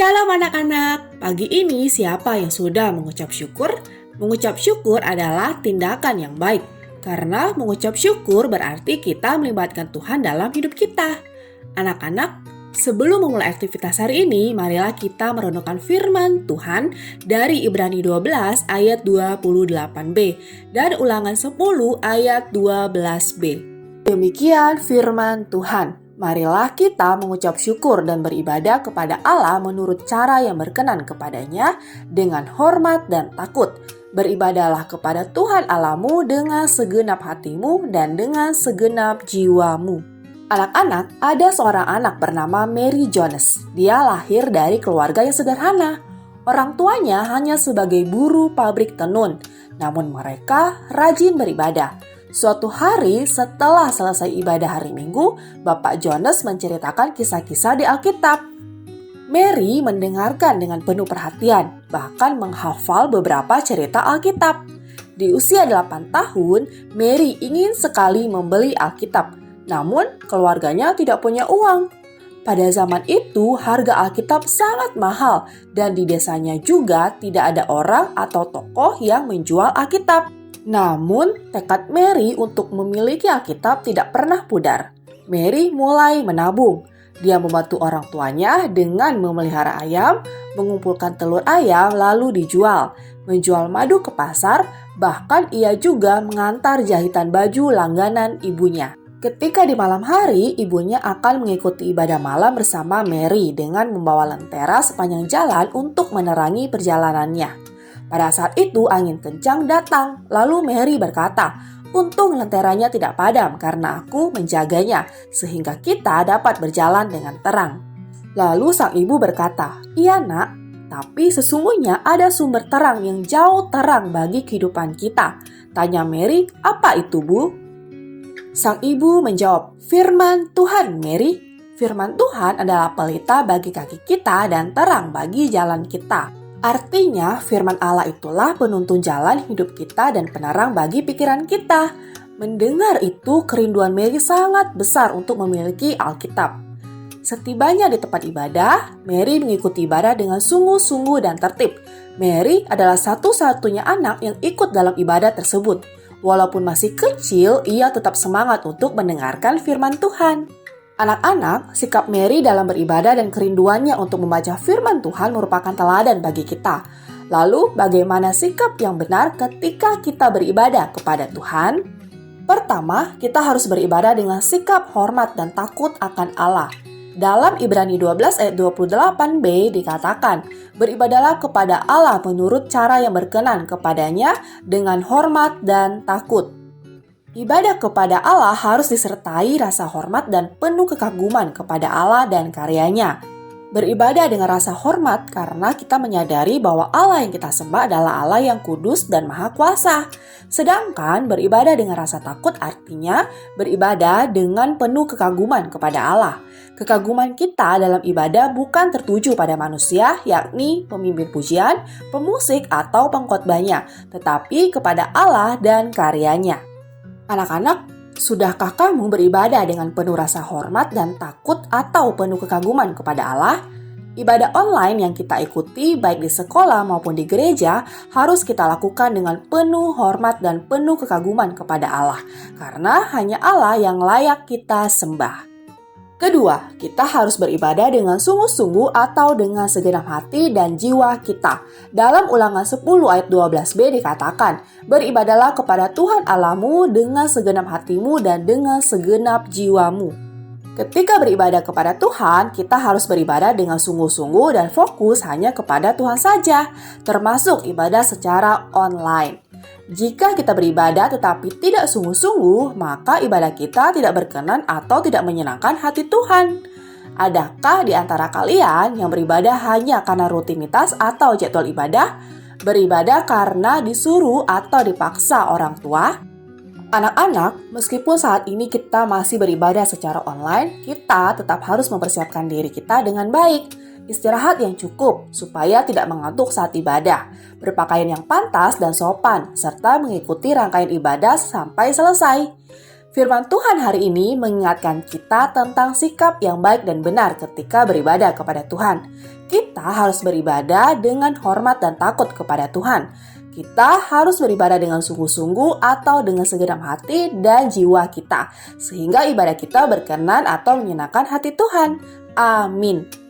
Shalom anak-anak, pagi ini siapa yang sudah mengucap syukur? Mengucap syukur adalah tindakan yang baik, karena mengucap syukur berarti kita melibatkan Tuhan dalam hidup kita. Anak-anak, sebelum memulai aktivitas hari ini, marilah kita merenungkan firman Tuhan dari Ibrani 12 ayat 28b dan Ulangan 10 ayat 12b. Demikian firman Tuhan. Marilah kita mengucap syukur dan beribadah kepada Allah menurut cara yang berkenan kepadanya dengan hormat dan takut. Beribadahlah kepada Tuhan Allahmu dengan segenap hatimu dan dengan segenap jiwamu. Anak-anak, ada seorang anak bernama Mary Jones. Dia lahir dari keluarga yang sederhana. Orang tuanya hanya sebagai buruh pabrik tenun, namun mereka rajin beribadah. Suatu hari setelah selesai ibadah hari Minggu, Bapak Jones menceritakan kisah-kisah di Alkitab. Mary mendengarkan dengan penuh perhatian, bahkan menghafal beberapa cerita Alkitab. Di usia 8 tahun, Mary ingin sekali membeli Alkitab, namun keluarganya tidak punya uang. Pada zaman itu, harga Alkitab sangat mahal dan di desanya juga tidak ada orang atau tokoh yang menjual Alkitab. Namun, tekad Mary untuk memiliki Alkitab tidak pernah pudar. Mary mulai menabung. Dia membantu orang tuanya dengan memelihara ayam, mengumpulkan telur ayam lalu dijual, menjual madu ke pasar, bahkan ia juga mengantar jahitan baju langganan ibunya. Ketika di malam hari, ibunya akan mengikuti ibadah malam bersama Mary dengan membawa lentera sepanjang jalan untuk menerangi perjalanannya. Pada saat itu angin kencang datang, lalu Mary berkata, "Untung lenteranya tidak padam karena aku menjaganya, sehingga kita dapat berjalan dengan terang." Lalu sang ibu berkata, "Iya nak, tapi sesungguhnya ada sumber terang yang jauh terang bagi kehidupan kita." Tanya Mary, "Apa itu, Bu?" Sang ibu menjawab, "Firman Tuhan, Mary. Firman Tuhan adalah pelita bagi kaki kita dan terang bagi jalan kita." Artinya, firman Allah itulah penuntun jalan hidup kita dan penerang bagi pikiran kita. Mendengar itu, kerinduan Mary sangat besar untuk memiliki Alkitab. Setibanya di tempat ibadah, Mary mengikuti ibadah dengan sungguh-sungguh dan tertib. Mary adalah satu-satunya anak yang ikut dalam ibadah tersebut. Walaupun masih kecil, ia tetap semangat untuk mendengarkan firman Tuhan. Anak-anak, sikap Mary dalam beribadah dan kerinduannya untuk membaca firman Tuhan merupakan teladan bagi kita. Lalu, bagaimana sikap yang benar ketika kita beribadah kepada Tuhan? Pertama, kita harus beribadah dengan sikap hormat dan takut akan Allah. Dalam Ibrani 12 ayat 28b dikatakan, "Beribadahlah kepada Allah menurut cara yang berkenan kepadanya dengan hormat dan takut." Ibadah kepada Allah harus disertai rasa hormat dan penuh kekaguman kepada Allah dan karyanya. Beribadah dengan rasa hormat karena kita menyadari bahwa Allah yang kita sembah adalah Allah yang kudus dan maha kuasa. Sedangkan beribadah dengan rasa takut artinya beribadah dengan penuh kekaguman kepada Allah. Kekaguman kita dalam ibadah bukan tertuju pada manusia, yakni pemimpin pujian, pemusik, atau pengkhotbahnya, tetapi kepada Allah dan karyanya. Anak-anak, sudahkah kamu beribadah dengan penuh rasa hormat dan takut atau penuh kekaguman kepada Allah? Ibadah online yang kita ikuti baik di sekolah maupun di gereja harus kita lakukan dengan penuh hormat dan penuh kekaguman kepada Allah, karena hanya Allah yang layak kita sembah. Kedua, kita harus beribadah dengan sungguh-sungguh atau dengan segenap hati dan jiwa kita. Dalam Ulangan 10 ayat 12b dikatakan, "Beribadahlah kepada Tuhan Allahmu dengan segenap hatimu dan dengan segenap jiwamu." Ketika beribadah kepada Tuhan, kita harus beribadah dengan sungguh-sungguh dan fokus hanya kepada Tuhan saja, termasuk ibadah secara online. Jika kita beribadah tetapi tidak sungguh-sungguh, maka ibadah kita tidak berkenan atau tidak menyenangkan hati Tuhan. Adakah di antara kalian yang beribadah hanya karena rutinitas atau jadwal ibadah? Beribadah karena disuruh atau dipaksa orang tua? Anak-anak, meskipun saat ini kita masih beribadah secara online, kita tetap harus mempersiapkan diri kita dengan baik. Istirahat yang cukup supaya tidak mengantuk saat ibadah, berpakaian yang pantas dan sopan, serta mengikuti rangkaian ibadah sampai selesai. Firman Tuhan hari ini mengingatkan kita tentang sikap yang baik dan benar ketika beribadah kepada Tuhan. Kita harus beribadah dengan hormat dan takut kepada Tuhan. Kita harus beribadah dengan sungguh-sungguh atau dengan segenap hati dan jiwa kita, sehingga ibadah kita berkenan atau menyenangkan hati Tuhan. Amin.